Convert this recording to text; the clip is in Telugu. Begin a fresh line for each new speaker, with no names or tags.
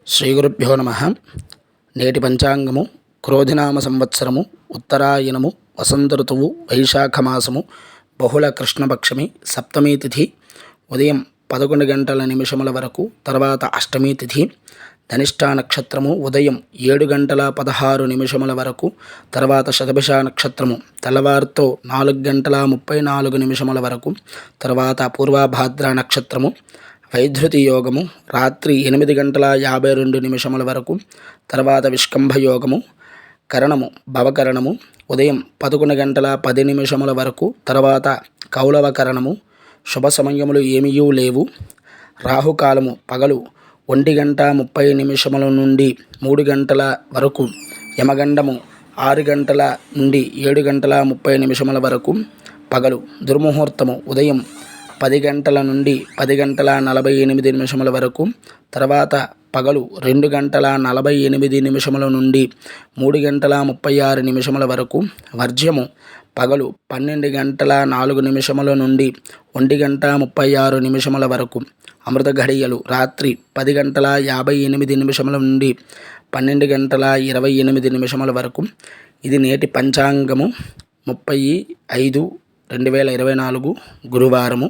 శ్రీగురుభ్యో నమ. నేటి పంచాంగము క్రోధినామ సంవత్సరము ఉత్తరాయణము వసంత ఋతువు వైశాఖ మాసము బహుళ కృష్ణపక్షమి సప్తమీ తిథి ఉదయం 11 గంటల నిమిషముల వరకు, తర్వాత అష్టమీ తిథి ధనిష్టా నక్షత్రము ఉదయం 7 గంటల 16 నిమిషముల వరకు, తర్వాత శతభిష నక్షత్రము తెల్లవారుతో 4 గంటల 34 నిమిషముల వరకు, తర్వాత పూర్వభాద్ర నక్షత్రము వైధృతి యోగము రాత్రి 8 గంటల 52 నిమిషముల వరకు, తర్వాత విష్కంభ యోగము కరణము భవకరణము ఉదయం 11 గంటల 10 నిమిషముల వరకు, తర్వాత కౌలవ కరణము. శుభ సమయములు ఏమీయూ లేవు. రాహుకాలము పగలు 1 గంట 30 నిమిషముల నుండి 3 గంటల వరకు, యమగండము 6 గంటల నుండి 7 గంటల 30 నిమిషముల వరకు పగలు. దుర్ముహూర్తము ఉదయం 10 గంటల నుండి 10 గంటల 48 నిమిషముల వరకు, తర్వాత పగలు 2 గంటల 48 నిమిషముల నుండి 3 గంటల 36 నిమిషముల వరకు. వర్జ్యము పగలు 12 గంటల 4 నిమిషముల నుండి 1 గంట 36 నిమిషముల వరకు. అమృత ఘడియలు రాత్రి 10 గంటల 58 నిమిషముల నుండి 12 గంటల 28 నిమిషముల వరకు. ఇది నేటి పంచాంగము 30/5/2024 గురువారము.